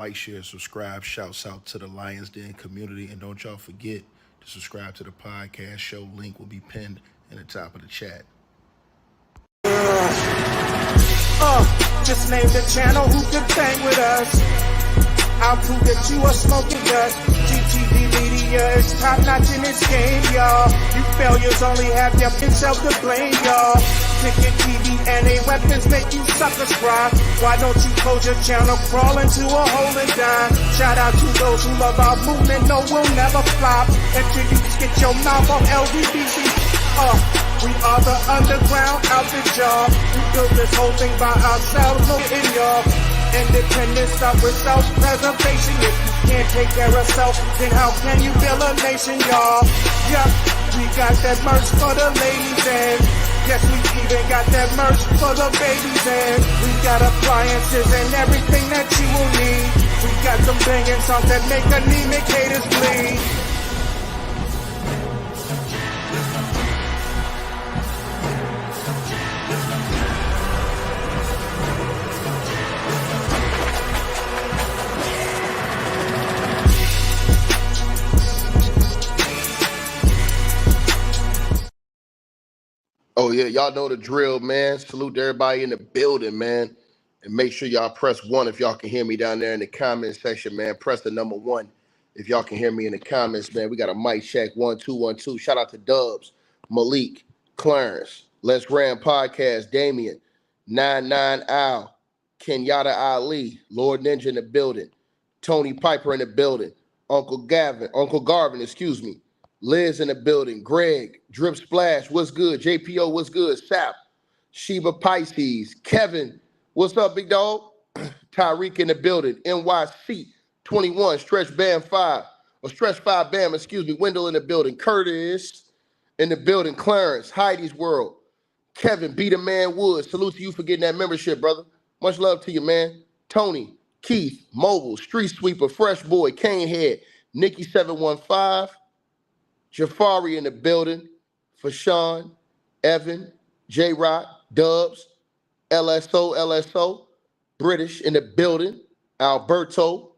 like, share, subscribe. Shouts out to the Lions Den community. And don't y'all forget to subscribe to the podcast. Show link will be pinned in the top of the chat. Just name the channel who can bang with us. I'll prove that you are smoking dust. GTV Media is top notch in this game, y'all. You failures only have yourself to blame, y'all. Ticket TV and a weapons make you suckers cry. Why don't you close your channel, crawl into a hole and die? Shout out to those who love our movement, no, we'll never flop until you get your mouth on LVBC. We are the underground out the job. We built this whole thing by ourselves, no in y'all. Independence start with self-preservation. If you can't take care of self, then how can you build a nation, y'all? Yup, we got that merch for the ladies and yes, we even got that merch for the babies and we got appliances and everything that you will need. We got some banging songs that make anemic haters bleed. Oh, yeah, y'all know the drill, man. Salute to everybody in the building, man. And make sure y'all press 1 if y'all can hear me down there in the comment section, man. Press the number 1 if y'all can hear me in the comments, man. We got a mic check, 1 2 1 2. Shout out to Dubs, Malik, Clarence, Let's Ram Podcast, Damien, 99 Al, Kenyatta Ali, Lord Ninja in the building, Tony Piper in the building, Uncle Garvin, excuse me. Liz in the building, Greg, Drip Splash, what's good? JPO, what's good? Sap, Sheba Pisces, Kevin, what's up, big dog? Tyreek in the building, NYC 21, Stretch Bam 5, or Stretch 5 Bam, excuse me, Wendell in the building, Curtis in the building, Clarence, Heidi's World, Kevin, Be the Man Woods, salute to you for getting that membership, brother. Much love to you, man. Tony, Keith, Mobile, Street Sweeper, Fresh Boy, Canehead, Nikki 715, Jafari in the building, Fashawn, Evan, J-Rock, Dubs, LSO, British in the building, Alberto,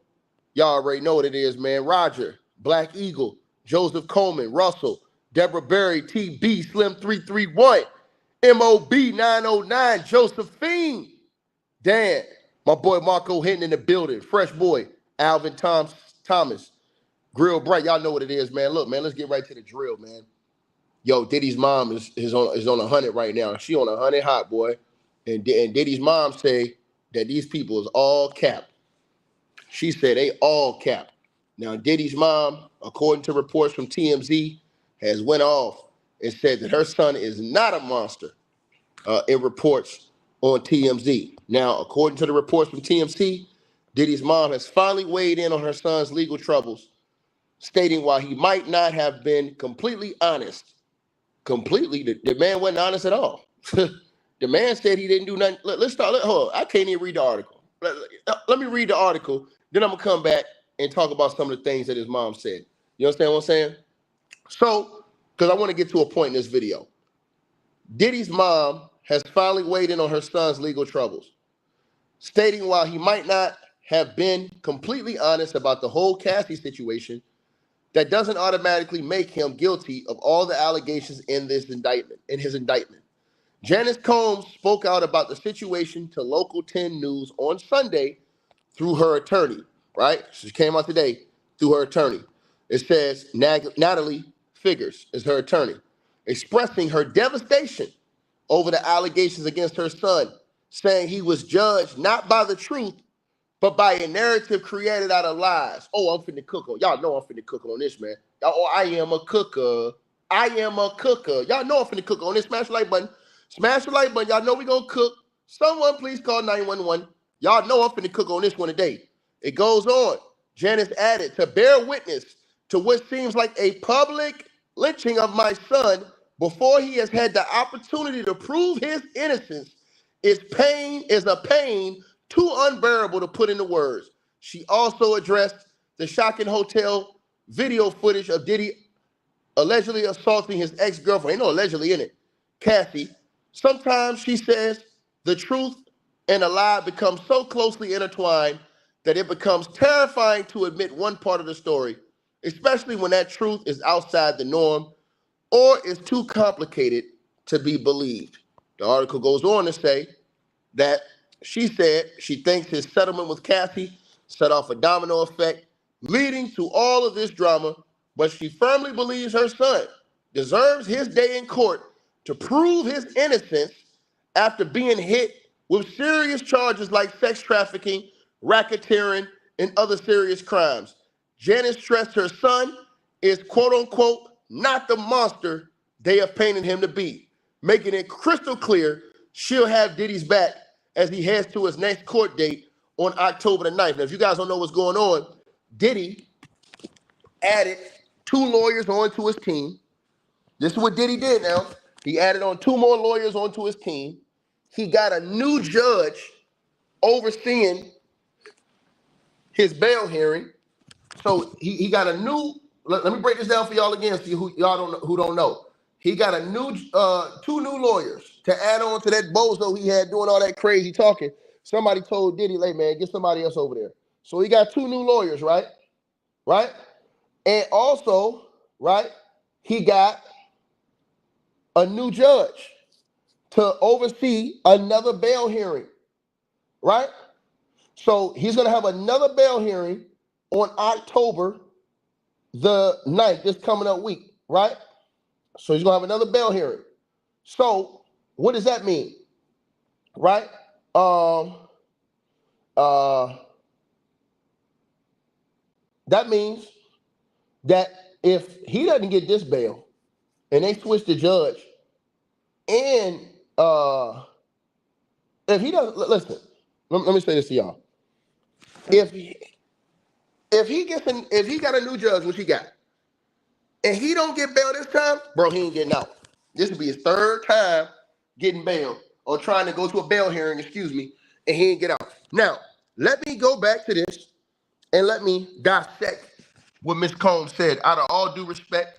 y'all already know what it is, man. Roger, Black Eagle, Joseph Coleman, Russell, Deborah Berry, TB, Slim 331, MOB 909, Josephine, Dan, my boy Marco Hinton in the building, Fresh Boy, Alvin Thomas, Grill Bright, y'all know what it is, man. Look, man, let's get right to the drill, man. Yo, Diddy's mom is on 100 right now. She on 100 hot, boy. And Diddy's mom say that these people is all capped. She said they all capped. Now, Diddy's mom, according to reports from TMZ, has went off and said that her son is not a monster in reports on TMZ. Now, according to the reports from TMZ, Diddy's mom has finally weighed in on her son's legal troubles, stating while he might not have been completely honest, the man wasn't honest at all. The man said he didn't do nothing. Let's start. Hold on. I can't even read the article. Let me read the article. Then I'm going to come back and talk about some of the things that his mom said. You understand what I'm saying? So, because I want to get to a point in this video. Diddy's mom has finally weighed in on her son's legal troubles, stating while he might not have been completely honest about the whole Cassie situation, that doesn't automatically make him guilty of all the allegations in his indictment. Janice Combs spoke out about the situation to Local 10 News on Sunday through her attorney, right? She came out today through her attorney. It says Natalie Figures is her attorney, expressing her devastation over the allegations against her son, saying he was judged not by the truth, but by a narrative created out of lies. Oh, I'm finna cook on. Y'all know I'm finna cook on this, man. Oh, I am a cooker. Y'all know I'm finna cook on this. Smash the like button. Smash the like button. Y'all know we gonna cook. Someone please call 911. Y'all know I'm finna cook on this one today. It goes on. Janice added, to bear witness to what seems like a public lynching of my son before he has had the opportunity to prove his innocence is a pain too unbearable to put into words. She also addressed the shocking hotel video footage of Diddy allegedly assaulting his ex-girlfriend. Ain't no allegedly in it. Cassie. Sometimes, she says, the truth and a lie become so closely intertwined that it becomes terrifying to admit one part of the story, especially when that truth is outside the norm or is too complicated to be believed. The article goes on to say that she said she thinks his settlement with Cassie set off a domino effect, leading to all of this drama, but she firmly believes her son deserves his day in court to prove his innocence after being hit with serious charges like sex trafficking, racketeering, and other serious crimes. Janice stressed her son is quote unquote not the monster they have painted him to be, making it crystal clear she'll have Diddy's back as he heads to his next court date on October the 9th. Now, if you guys don't know what's going on, Diddy added 2 lawyers onto his team. This is what Diddy did now. He added on 2 more lawyers onto his team. He got a new judge overseeing his bail hearing. So he got a new, let me break this down for y'all again, so who don't know. He got a new 2 new lawyers to add on to that bozo he had doing all that crazy talking. Somebody told Diddy, hey man, get somebody else over there. So he got 2 new lawyers, right? Right? And also, right, he got a new judge to oversee another bail hearing, right? So he's going to have another bail hearing on October the 9th, this coming up week, right? So he's going to have another bail hearing. So what does that mean, right? That means that if he doesn't get this bail and they switch the judge, and if he doesn't, listen, let me say this to y'all. If he got a new judge, which he got, and he don't get bail this time, bro, he ain't getting out. This will be his 3rd time getting bail or trying to go to a bail hearing, and he ain't get out. Now, let me go back to this and let me dissect what Ms. Combs said, out of all due respect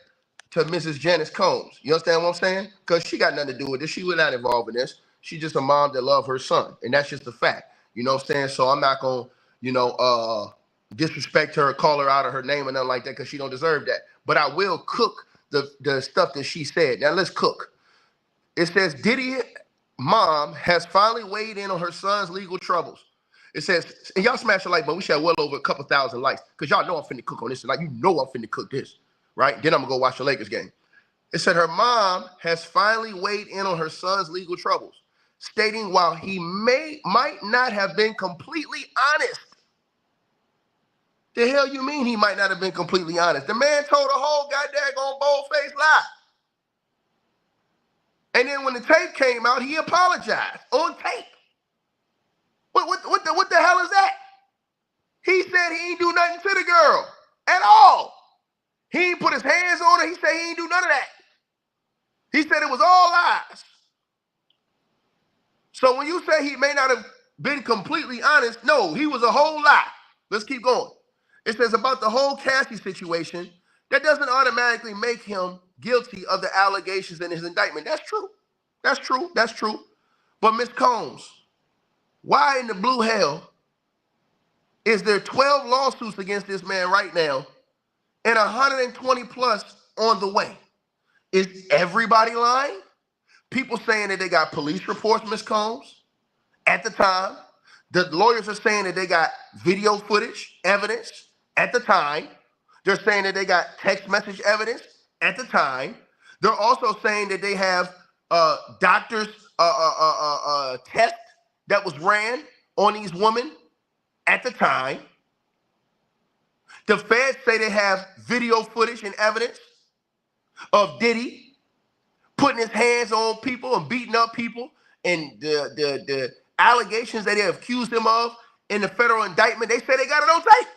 to Mrs. Janice Combs. You understand what I'm saying? Because she got nothing to do with this. She was not involved in this. She's just a mom that loved her son, and that's just a fact. You know what I'm saying? So I'm not going to, disrespect her or call her out of her name or nothing like that, because she don't deserve that. But I will cook the stuff that she said. Now let's cook. It says Diddy's mom has finally weighed in on her son's legal troubles. It says, and y'all smash the like button. We should have well over a couple thousand likes, because y'all know I'm finna cook on this. Like, I'm finna cook this, right? Then I'm gonna go watch the Lakers game. It said her mom has finally weighed in on her son's legal troubles, stating while he might not have been completely honest. The hell you mean he might not have been completely honest? The man told a whole goddamn bold-faced lie. And then when the tape came out, he apologized on tape. What the hell is that? He said he ain't do nothing to the girl at all. He ain't put his hands on her. He said he ain't do none of that. He said it was all lies. So when you say he may not have been completely honest, no, he was a whole lie. Let's keep going. It says about the whole Cassie situation, that doesn't automatically make him guilty of the allegations in his indictment. That's true. That's true. That's true. But Ms. Combs, why in the blue hell is there 12 lawsuits against this man right now and 120 plus on the way? Is everybody lying? People saying that they got police reports, Ms. Combs, at the time. The lawyers are saying that they got video footage, evidence at the time. They're saying that they got text message evidence at the time. They're also saying that they have doctors' test that was ran on these women at the time. The feds say they have video footage and evidence of Diddy putting his hands on people and beating up people, and the allegations that they have accused him of in the federal indictment, they say they got it on tape.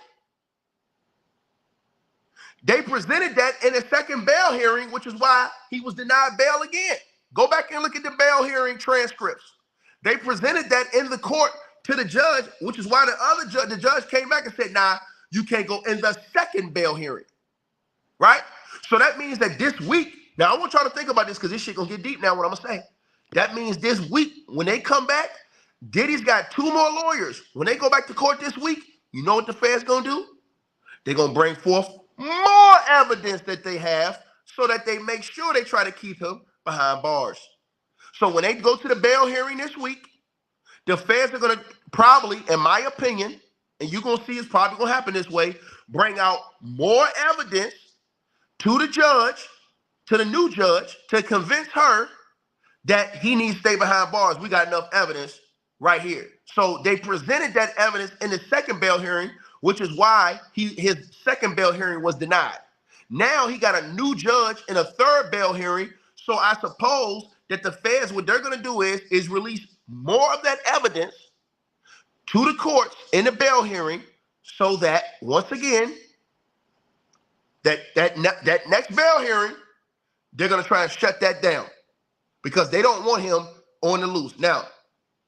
They presented that in a second bail hearing, which is why he was denied bail again. Go back and look at the bail hearing transcripts. They presented that in the court to the judge, which is why the judge came back and said, nah, you can't go in the second bail hearing, right? So that means that this week, now I want y'all to think about this, because this shit gonna get deep now, what I'm gonna say. That means this week, when they come back, Diddy's got 2 more lawyers. When they go back to court this week, You know what the feds gonna do? They're gonna bring forth more evidence that they have so that they make sure they try to keep him behind bars. So when they go to the bail hearing this week, the feds are gonna probably, in my opinion, and you're gonna see it's probably gonna happen this way, bring out more evidence to the judge, to the new judge, to convince her that he needs to stay behind bars. We got enough evidence right here. So they presented that evidence in the second bail hearing, which is why his second bail hearing was denied. Now he got a new judge in a third bail hearing. So I suppose that the feds, what they're going to do is release more of that evidence to the courts in the bail hearing, so that once again, that next bail hearing, they're going to try and shut that down because they don't want him on the loose. Now,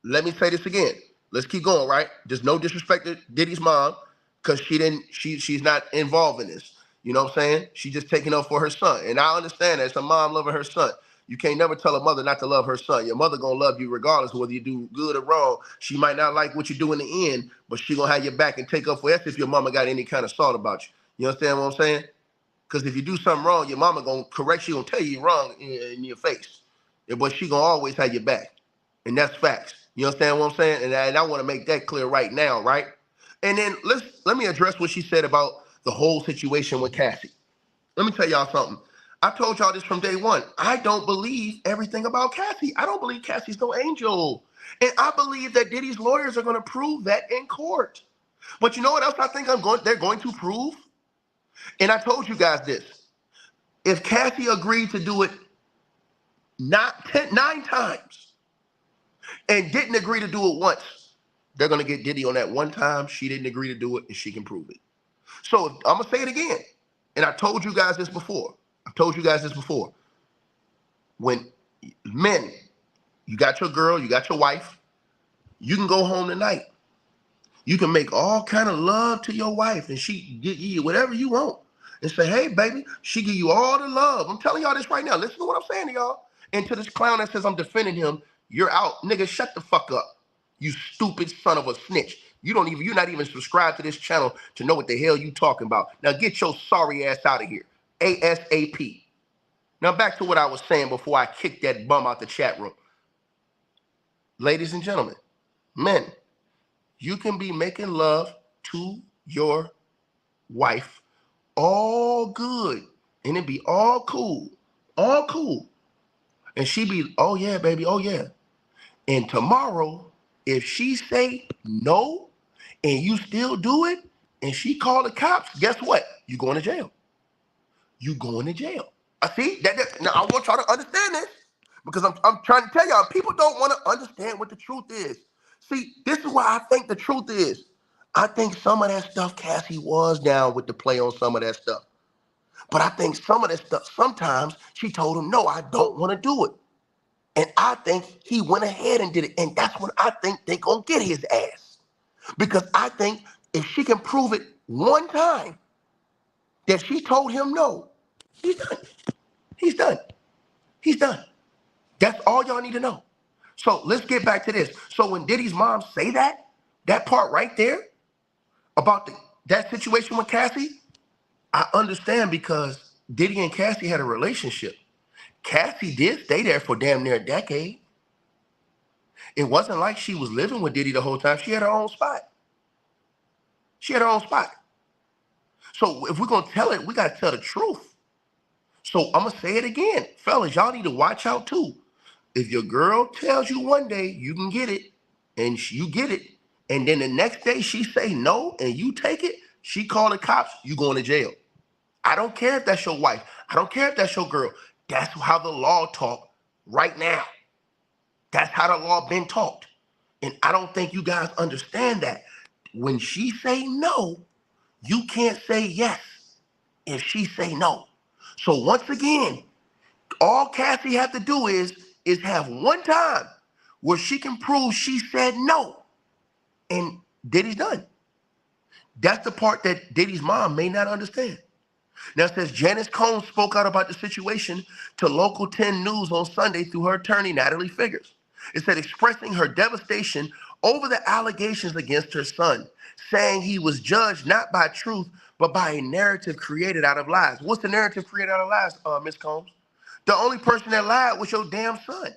let me say this again. Let's keep going, right? There's no disrespect to Diddy's mom because she's not involved in this. You know what I'm saying? She's just taking up for her son. And I understand that it's a mom loving her son. You can't never tell a mother not to love her son. Your mother gonna love you regardless of whether you do good or wrong. She might not like what you do in the end, but she gonna have your back and take up for that if your mama got any kind of salt about you. You understand what I'm saying? Because if you do something wrong, your mama gonna correct you, gonna tell you you're wrong in your face. Yeah, but she gonna always have your back. And that's facts. You understand what I'm saying? And I want to make that clear right now, right? And then let me address what she said about the whole situation with Cassie. Let me tell y'all something. I told y'all this from day one. I don't believe everything about Cassie. I don't believe Cassie's no angel. And I believe that Diddy's lawyers are going to prove that in court. But you know what else I think they're going to prove? And I told you guys this. If Cassie agreed to do it not 9 times and didn't agree to do it once, they're going to get Diddy on that one time. She didn't agree to do it, and she can prove it. So I'm going to say it again. And I told you guys this before. When men, you got your girl, you got your wife, you can go home tonight. You can make all kind of love to your wife, and she give you whatever you want. And say, hey, baby, she give you all the love. I'm telling y'all this right now. Listen to what I'm saying to y'all. And to this clown that says I'm defending him, you're out. Nigga, shut the fuck up. You stupid son of a snitch. You're not even subscribed to this channel to know what the hell you talking about. Now get your sorry ass out of here. ASAP. Now back to what I was saying before I kicked that bum out the chat room. Ladies and gentlemen, men, you can be making love to your wife all good, and it be all cool. And she be, oh yeah, baby, oh yeah. And tomorrow, if she say no, and you still do it, and she call the cops, guess what? You going to jail. I see that. Now I want y'all to understand this, because I'm trying to tell y'all, people don't want to understand what the truth is. See, this is what I think the truth is. I think some of that stuff Cassie was down with the play on some of that stuff. But I think some of that stuff, sometimes she told him, no, I don't want to do it. And I think he went ahead and did it. And that's when I think they're going to get his ass. Because I think if she can prove it one time that she told him no, he's done. That's all y'all need to know. So let's get back to this. So when Diddy's mom say that part right there about that situation with Cassie, I understand, because Diddy and Cassie had a relationship. Cassie did stay there for damn near a decade. It wasn't like she was living with Diddy the whole time. She had her own spot. So if we're going to tell it, we got to tell the truth. So I'm going to say it again. Fellas, y'all need to watch out too. If your girl tells you one day you can get it, and you get it, and then the next day she say no and you take it, she call the cops, you going to jail. I don't care if that's your wife. I don't care if that's your girl. That's how the law talk right now. That's how the law been taught. And I don't think you guys understand that. When she say no, you can't say yes if she say no. So once again, all Cassie have to do is have one time where she can prove she said no, and Diddy's done. That's the part that Diddy's mom may not understand. Now it says Janice Combs spoke out about the situation to Local 10 News on Sunday through her attorney, Natalie Figures. It said expressing her devastation over the allegations against her son, saying he was judged not by truth, but by a narrative created out of lies. What's the narrative created out of lies, Ms. Combs? The only person that lied was your damn son.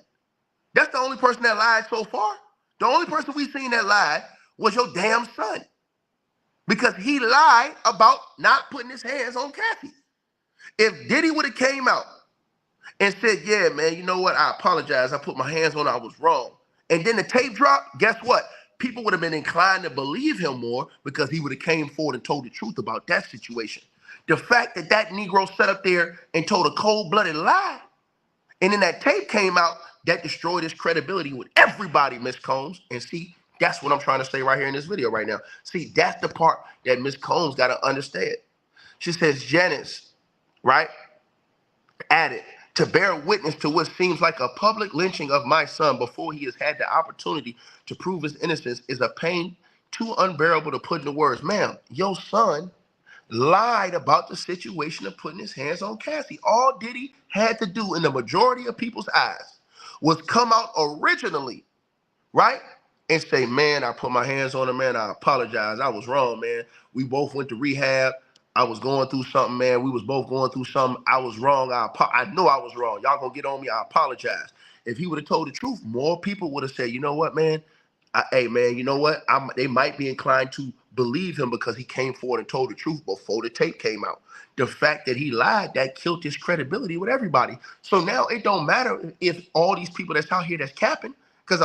That's the only person that lied so far. The only person we've seen that lied was your damn son. Because he lied about not putting his hands on Kathy. If Diddy would have came out and said, yeah, man, you know what? I apologize. I put my hands on it. I was wrong. And then the tape dropped. Guess what? People would have been inclined to believe him more because he would have came forward and told the truth about that situation. The fact that that Negro sat up there and told a cold-blooded lie, and then that tape came out, that destroyed his credibility with everybody, Miss Combs. And see, that's what I'm trying to say right here in this video right now. See, that's the part that Miss Combs got to understand. She says, Janice, right, added, to bear witness to what seems like a public lynching of my son before he has had the opportunity to prove his innocence is a pain too unbearable to put into words. Ma'am, your son lied about the situation of putting his hands on Cassie. All Diddy had to do in the majority of people's eyes was come out originally, right, and say, man, I put my hands on him, man, I apologize. I was wrong, man. We both went to rehab. I was going through something, man. We was both going through something. I was wrong. I know I was wrong. Y'all gonna get on me. I apologize. If he would have told the truth, more people would have said, you know what, man? Hey, man, you know what? They might be inclined to believe him because he came forward and told the truth before the tape came out. The fact that he lied, that killed his credibility with everybody. So now it don't matter if all these people that's out here that's capping, because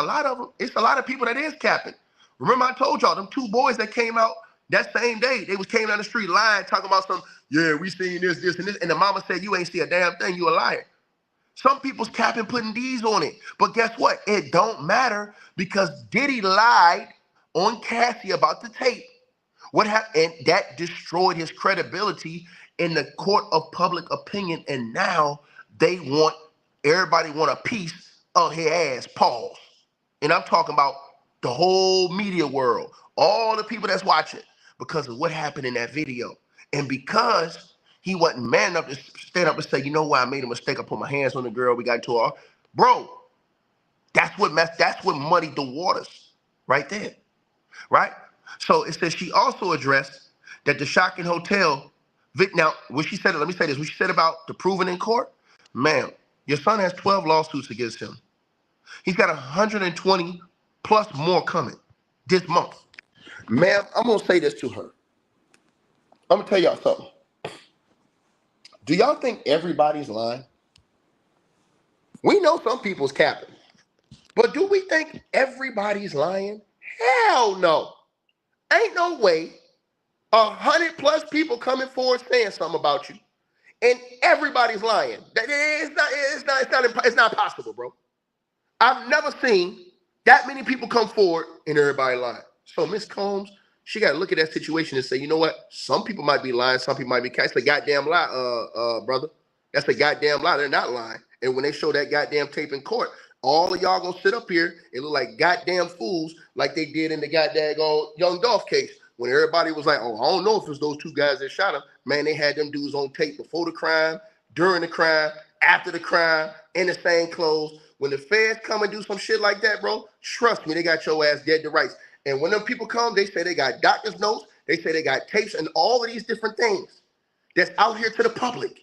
it's a lot of people that is capping. Remember I told y'all, them two boys that came out that same day, they came down the street lying, talking about some, yeah, we seen this, this, and this. And the mama said, you ain't see a damn thing, you a liar. Some people's capping putting D's on it. But guess what? It don't matter because Diddy lied on Cassie about the tape. What happened? And that destroyed his credibility in the court of public opinion. And now everybody want a piece of his ass, pause. And I'm talking about the whole media world, all the people that's watching, because of what happened in that video. And because he wasn't man enough to stand up and say, you know what, I made a mistake. I put my hands on the girl. We got into her. Bro, that's what muddied the waters right there, right? So it says she also addressed that the Shocking Hotel, now, when she said it, let me say this, when she said about the proving in court, ma'am, your son has 12 lawsuits against him. He's got 120 plus more coming this month. Ma'am, I'm going to say this to her. I'm going to tell y'all something. Do y'all think everybody's lying? We know some people's capping. But do we think everybody's lying? Hell no. Ain't no way 100 plus people coming forward saying something about you and everybody's lying. It's not possible, bro. I've never seen that many people come forward and everybody lying. So Miss Combs, she got to look at that situation and say, you know what? Some people might be lying. Some people might be catching. That's a goddamn lie, brother. That's a goddamn lie. They're not lying. And when they show that goddamn tape in court, all of y'all gonna sit up here and look like goddamn fools like they did in the goddamn Young Dolph case when everybody was like, oh, I don't know if it's those two guys that shot him. Man, they had them dudes on tape before the crime, during the crime, after the crime, in the same clothes. When the feds come and do some shit like that, bro, trust me, they got your ass dead to rights. And when them people come, they say they got doctor's notes, they say they got tapes and all of these different things that's out here to the public.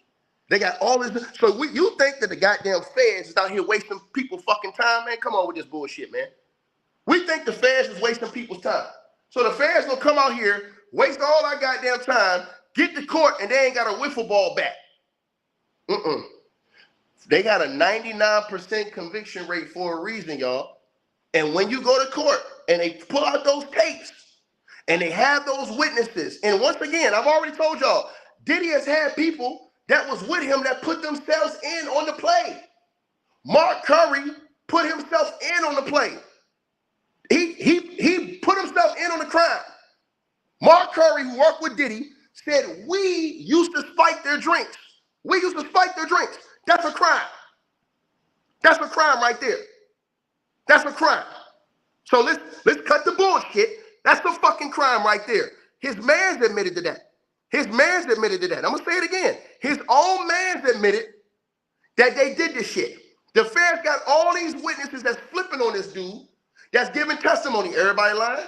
They got all this. So you think that the goddamn feds is out here wasting people's fucking time, man? Come on with this bullshit, man. We think the feds is wasting people's time. So the feds gonna come out here, waste all our goddamn time, get to court, and they ain't got a wiffle ball bat. They got a 99% conviction rate for a reason, y'all. And when you go to court and they pull out those tapes and they have those witnesses, and once again, I've already told y'all, Diddy has had people that was with him that put themselves in on the play. Mark Curry put himself in on the play. He put himself in on the crime. Mark Curry, who worked with Diddy, said, we used to spike their drinks. We used to spike their drinks. That's a crime. That's a crime right there. That's a crime. So let's cut the bullshit. That's the fucking crime right there. His man's admitted to that. His man's admitted to that. I'm going to say it again. His own man's admitted that they did this shit. The feds got all these witnesses that's flipping on this dude that's giving testimony. Everybody lying.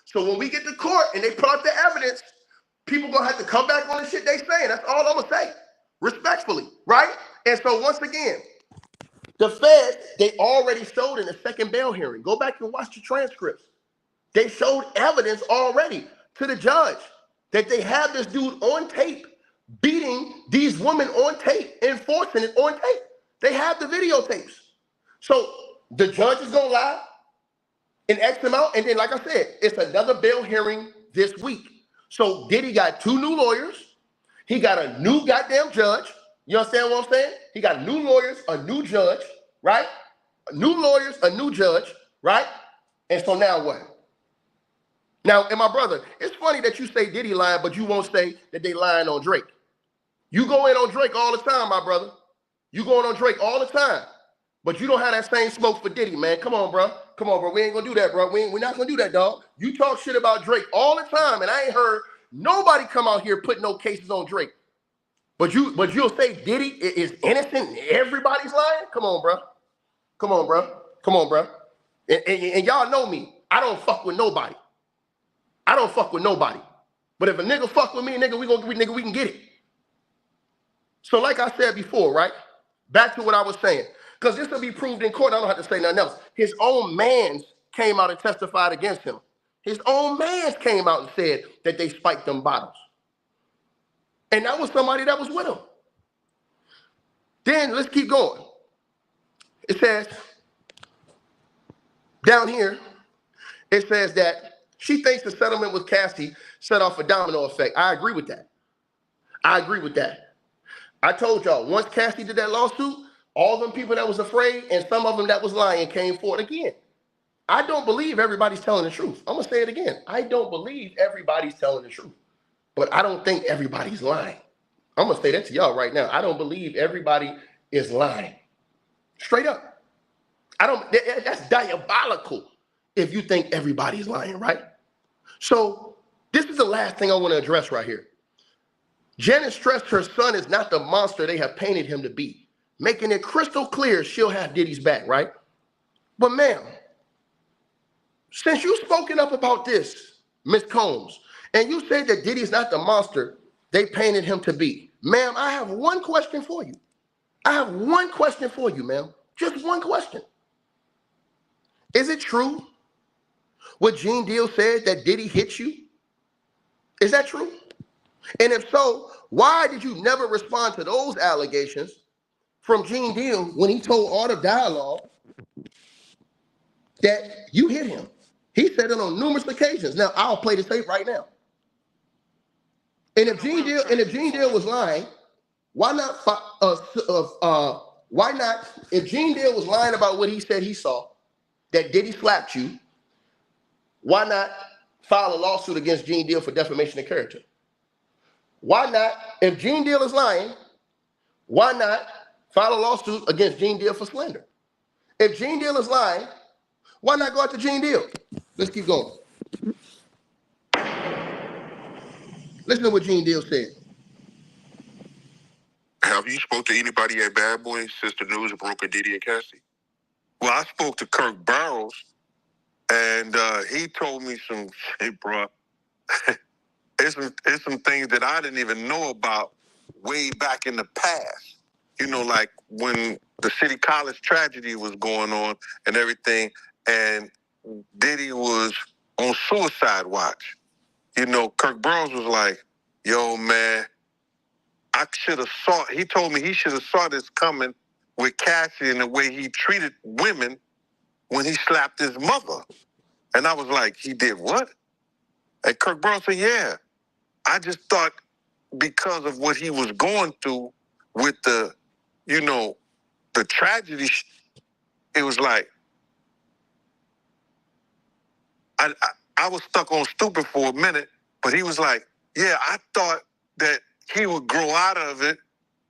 So when we get to court and they put out the evidence, people gonna have to come back on the shit they saying. That's all I'm gonna say, respectfully, right? And so once again, the Fed, they already showed in the second bail hearing. Go back and watch the transcripts. They showed evidence already to the judge that they have this dude on tape beating these women on tape, enforcing it on tape. They have the videotapes. So the judge is gonna lie in X amount, and then like I said, it's another bail hearing this week. So Diddy got 2 new lawyers. He got a new goddamn judge. You understand what I'm saying? He got new lawyers, a new judge, right? New lawyers, a new judge, right? And so now what? Now, and my brother, it's funny that you say Diddy lying, but you won't say that they lying on Drake. You go in on Drake all the time, my brother. You going on Drake all the time. But you don't have that same smoke for Diddy, man. Come on, bro. Come on, bro. We ain't gonna do that, bro. We're not gonna do that, dog. You talk shit about Drake all the time, and I ain't heard nobody come out here put no cases on Drake. But you'll say Diddy is innocent and everybody's lying? Come on, bro. Come on, bro. Come on, bro. And y'all know me. I don't fuck with nobody. I don't fuck with nobody. But if a nigga fuck with me, nigga, we can get it. So like I said before, right? Back to what I was saying. Because this will be proved in court. I don't have to say nothing else. His own mans came out and testified against him. His own mans came out and said that they spiked them bottles. And that was somebody that was with him. Then let's keep going. It says, down here, it says that she thinks the settlement with Cassie set off a domino effect. I agree with that. I agree with that. I told y'all, once Cassie did that lawsuit, all them people that was afraid and some of them that was lying came forward again. I don't believe everybody's telling the truth. I'm going to say it again. I don't believe everybody's telling the truth. But I don't think everybody's lying. I'm going to say that to y'all right now. I don't believe everybody is lying. Straight up. That's diabolical if you think everybody's lying, right? So this is the last thing I want to address right here. Janet stressed her son is not the monster they have painted him to be, making it crystal clear she'll have Diddy's back, right? But ma'am, since you've spoken up about this, Ms. Combs, and you said that Diddy's not the monster they painted him to be, ma'am, I have one question for you. I have one question for you, ma'am. Just one question. Is it true what Gene Deal said that Diddy hit you? Is that true? And if so, why did you never respond to those allegations from Gene Deal when he told Art of Dialogue that you hit him? He said it on numerous occasions. Now, I'll play the tape right now. And if Gene Deal was lying, why not, if Gene Deal was lying about what he said he saw, that Diddy slapped you, why not file a lawsuit against Gene Deal for defamation of character? Why not, if Gene Deal is lying, why not file a lawsuit against Gene Deal for slander? If Gene Deal is lying, why not go after Gene Deal? Let's keep going. Listen to what Gene Deal said. Have you spoke to anybody at Bad Boy since the news broke of Diddy and Cassie? Well, I spoke to Kirk Barrows, and he told me some shit, bro. It's some things that I didn't even know about way back in the past. You know, like when the City College tragedy was going on and everything, and Diddy was on suicide watch. You know, Kirk Barrows was like, yo, man, I should have saw, he told me he should have saw this coming with Cassie and the way he treated women when he slapped his mother. And I was like, he did what? And Kirk Barrows said, yeah. I just thought because of what he was going through with the, you know, the tragedy, it was like, I was stuck on stupid for a minute, but he was like, yeah, I thought that he would grow out of it,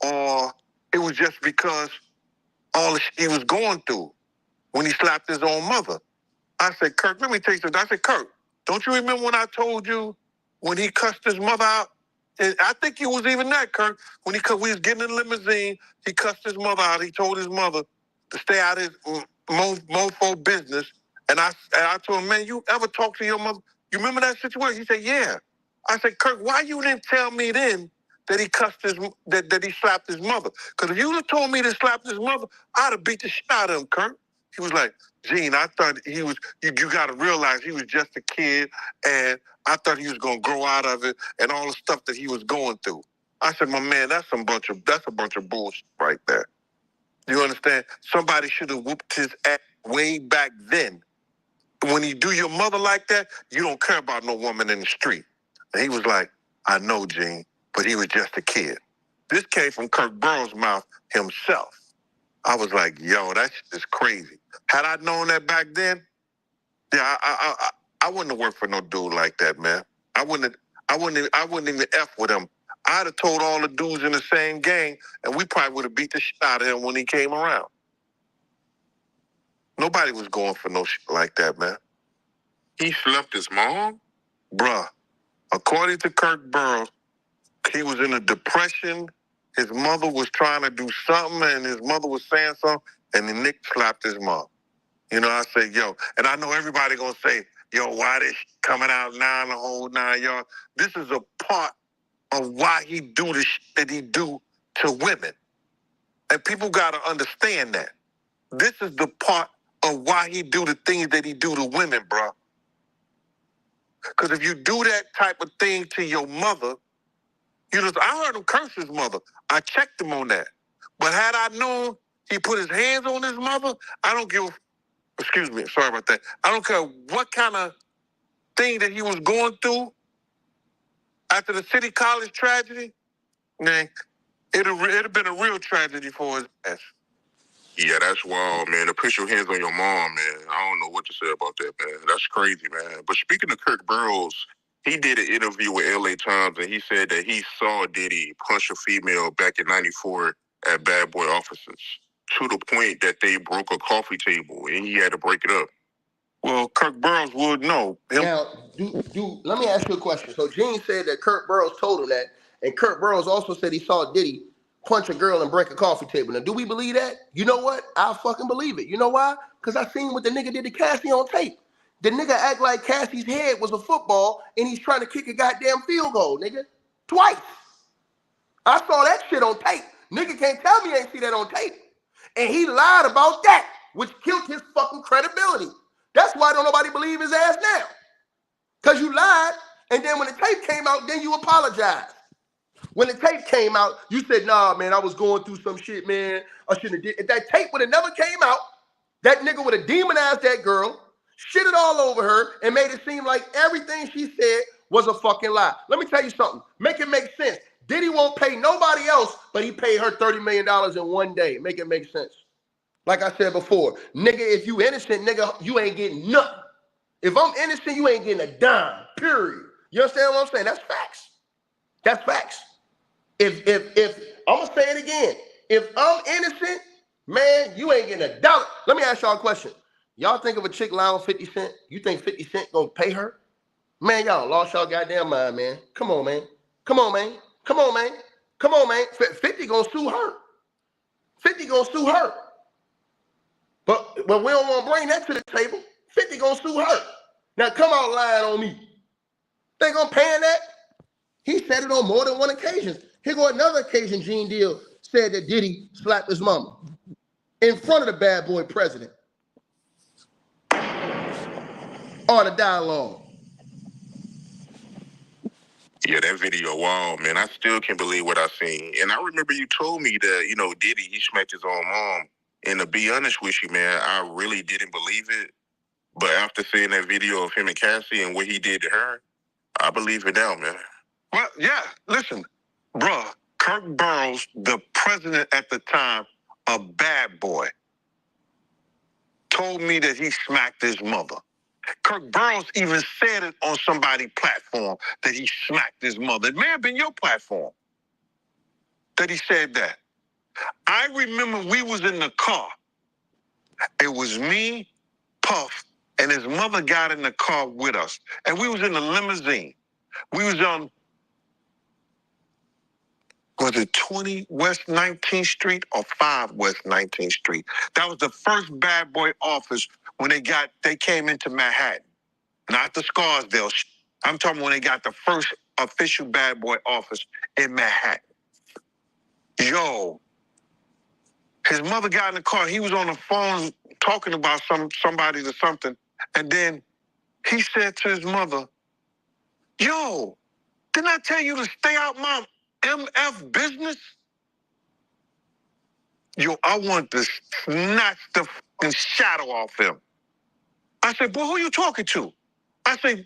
or it was just because all the shit he was going through when he slapped his own mother. I said, Kirk, let me tell you something. I said, Kirk, don't you remember when I told you when he cussed his mother out? And I think it was even that, Kirk. When we was getting in the limousine, he cussed his mother out. He told his mother to stay out of his mofo business And I told him, man, you ever talk to your mother? You remember that situation? He said, yeah. I said, Kirk, why you didn't tell me then that he that he slapped his mother? Because if you'd have told me to slap his mother, I'd have beat the shit out of him, Kirk. He was like, Gene, I thought he was, you got to realize he was just a kid, and I thought he was going to grow out of it and all the stuff that he was going through. I said, my man, that's a bunch of bullshit right there. You understand? Somebody should have whooped his ass way back then. When you do your mother like that, you don't care about no woman in the street. And he was like, I know, Gene, but he was just a kid. This came from Kirk Burrows' mouth himself. I was like, yo, that shit is crazy. Had I known that back then, yeah, I wouldn't have worked for no dude like that, man. I wouldn't even F with him. I'd have told all the dudes in the same gang, and we probably would have beat the shit out of him when he came around. Nobody was going for no shit like that, man. He slept his mom? Bruh, according to Kirk Burrows, he was in a depression. His mother was trying to do something, and his mother was saying something, and the Nick slapped his mom. You know, I said, yo, and I know everybody gonna say, yo, why this coming out now, the whole 9 yards? This is a part of why he do the shit that he do to women. And people gotta understand that. This is the part of why he do the things that he do to women, bro. Because if you do that type of thing to your mother, you know, I heard him curse his mother. I checked him on that. But had I known he put his hands on his mother, I don't give, excuse me, sorry about that. I don't care what kind of thing that he was going through after the City College tragedy, man, it'd have been a real tragedy for his ass. Yeah, that's wild, man. To put your hands on your mom, man. I don't know what to say about that, man. That's crazy, man. But speaking of Kirk Burrows, he did an interview with LA Times, and he said that he saw Diddy punch a female back in '94 at Bad Boy offices, to the point that they broke a coffee table, and he had to break it up. Well, Kirk Burrows would know. Now, let me ask you a question. So Gene said that Kirk Burrows told him that, and Kirk Burrows also said he saw Diddy punch a girl and break a coffee table. Now, do we believe that? You know what? I fucking believe it. You know why? Because I seen what the nigga did to Cassie on tape. The nigga act like Cassie's head was a football, and he's trying to kick a goddamn field goal, nigga. Twice. I saw that shit on tape. Nigga can't tell me he ain't see that on tape. And he lied about that, which killed his fucking credibility. That's why don't nobody believe his ass now. Because you lied, and then when the tape came out, then you apologized. When the tape came out, you said, nah, man, I was going through some shit, man. I shouldn't have did. If that tape would have never came out, that nigga would have demonized that girl, shit it all over her, and made it seem like everything she said was a fucking lie. Let me tell you something. Make it make sense. Diddy won't pay nobody else, but he paid her $30 million in one day. Make it make sense. Like I said before, nigga, if you innocent, nigga, you ain't getting nothing. If I'm innocent, you ain't getting a dime, period. You understand what I'm saying? That's facts. That's facts. If I'm gonna say it again, if I'm innocent, man, you ain't getting a dollar. Let me ask y'all a question. Y'all think of a chick lying 50 Cent? You think 50 Cent gonna pay her? Man, y'all lost y'all goddamn mind, man. Come on, man. Come on, man. Come on, man. Come on, man. 50 gonna sue her. 50 gonna sue her. But we don't want to bring that to the table. 50 gonna sue her. Now come out lying on me. They gonna pay that? He said it on more than one occasion. Here go another occasion. Gene Deal said that Diddy slapped his mama in front of the Bad Boy president on a dialogue. Yeah, that video, wow, man. I still can't believe what I seen. And I remember you told me that, you know, Diddy, he smacked his own mom. And to be honest with you, man, I really didn't believe it. But after seeing that video of him and Cassie and what he did to her, I believe it now, man. Well, yeah, listen, bruh, Kirk Burrows, the president at the time, a Bad Boy, told me that he smacked his mother. Kirk Burrows even said it on somebody's platform that he smacked his mother. It may have been your platform that he said that. I remember we was in the car. It was me, Puff, and his mother got in the car with us. And we was in the limousine. We was was it 20 West 19th Street or 5 West 19th Street? That was the first bad boy office when they came into Manhattan. Not the Scarsdale. I'm talking when they got the first official bad boy office in Manhattan. Yo, his mother got in the car. He was on the phone talking about somebody or something. And then he said to his mother, yo, didn't I tell you to stay out my MF business? Yo, I want to snatch the fucking shadow off him. I said, boy, who you talking to? I said,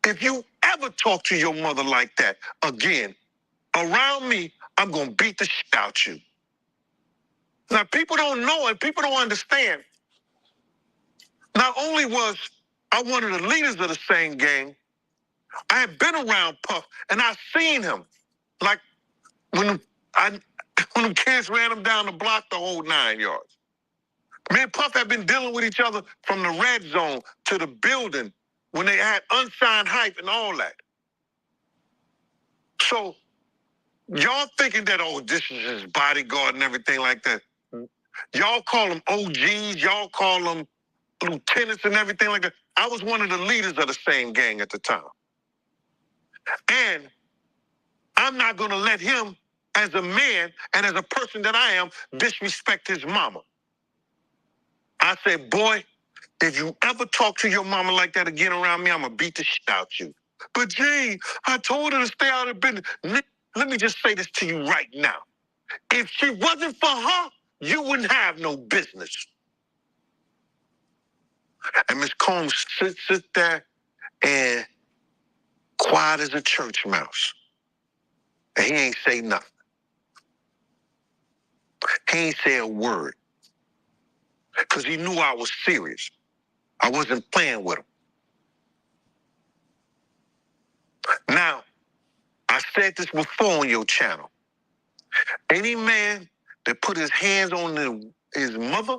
if you ever talk to your mother like that again, around me, I'm going to beat the shit out you. Now, people don't know and people don't understand. Not only was I one of the leaders of the same gang, I had been around Puff and I seen him. Like when the kids ran him down the block the whole 9 yards. Me and Puff had been dealing with each other from the red zone to the building when they had unsigned hype and all that. So y'all thinking that, oh, this is his bodyguard and everything like that. Y'all call them OGs, y'all call them lieutenants and everything like that. I was one of the leaders of the same gang at the time. And I'm not going to let him, as a man and as a person that I am, disrespect his mama. I said, boy, if you ever talk to your mama like that again around me, I'm going to beat the shit out you. But, Gene, I told her to stay out of business. Let me just say this to you right now. If she wasn't for her, you wouldn't have no business. And Miss Combs sit there and quiet as a church mouse. And he ain't say nothing. He ain't say a word. Because he knew I was serious. I wasn't playing with him. Now, I said this before on your channel. Any man that put his hands on his mother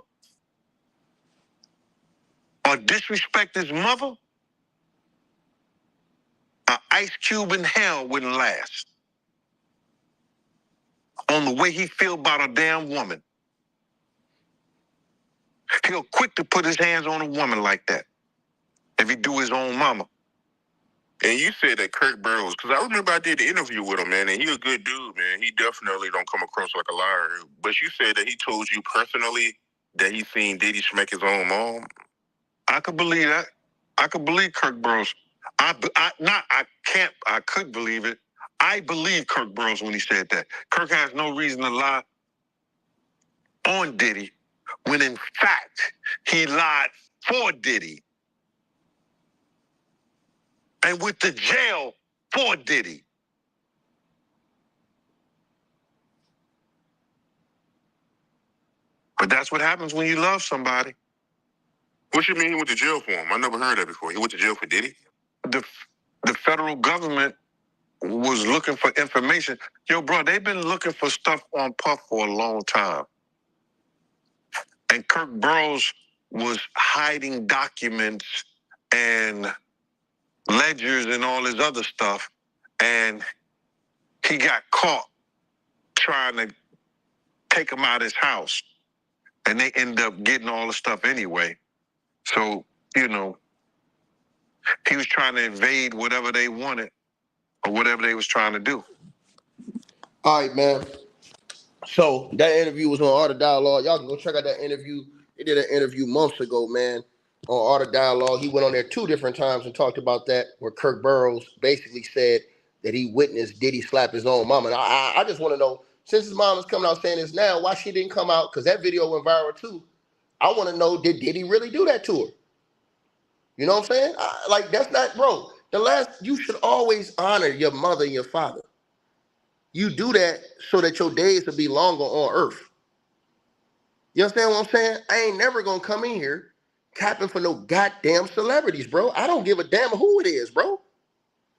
or disrespect his mother, an ice cube in hell wouldn't last. On the way he feel about a damn woman. He'll quick to put his hands on a woman like that if he do his own mama. And you said that Kirk Burrows, because I remember I did the interview with him, man, and he a good dude, man. He definitely don't come across like a liar. But you said that he told you personally that he seen Diddy smack his own mom. I could believe that. I could believe Kirk Burrows. I could believe it. I believe Kirk Burrows when he said that. Kirk has no reason to lie on Diddy when in fact he lied for Diddy and went to jail for Diddy. But that's what happens when you love somebody. What you mean he went to jail for him? I never heard that before. He went to jail for Diddy? The federal government was looking for information. Yo, bro, they've been looking for stuff on Puff for a long time. And Kirk Burrows was hiding documents and ledgers and all this other stuff. And he got caught trying to take him out of his house. And they end up getting all the stuff anyway. So, you know, he was trying to invade whatever they wanted or whatever they was trying to do. All right, man. So that interview was on Art of Dialogue. Y'all can go check out that interview. They did an interview months ago, man, on Art of Dialogue. He went on there 2 different times and talked about that, where Kirk Burrows basically said that he witnessed Diddy slap his own mom. And I just want to know, since his mom is coming out saying this now, why she didn't come out, because that video went viral too. I want to know, did Diddy really do that to her? You know what I'm saying? Like, that's not, bro. You should always honor your mother and your father. You do that so that your days will be longer on earth. You understand what I'm saying? I ain't never gonna come in here capping for no goddamn celebrities, bro. I don't give a damn who it is, bro.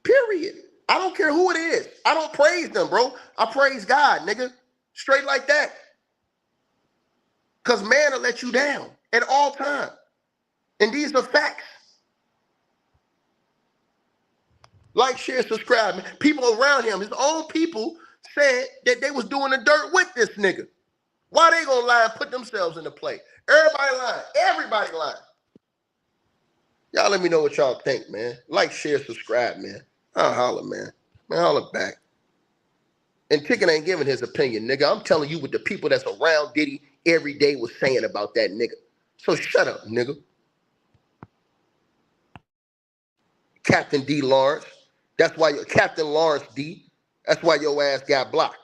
Period. I don't care who it is. I don't praise them, bro. I praise God, nigga. Straight like that. Because man will let you down at all times. And these are facts. Like, share, subscribe. Man. People around him, his own people, said that they was doing the dirt with this nigga. Why they gonna lie and put themselves in the play? Everybody lying. Everybody lying. Y'all let me know what y'all think, man. Like, share, subscribe, man. I'll holler, man. Man, holler back. And Ticket ain't giving his opinion, nigga. I'm telling you what the people that's around Diddy every day was saying about that nigga. So shut up, nigga. Captain D. Lawrence. That's why Captain Lawrence D. That's why your ass got blocked.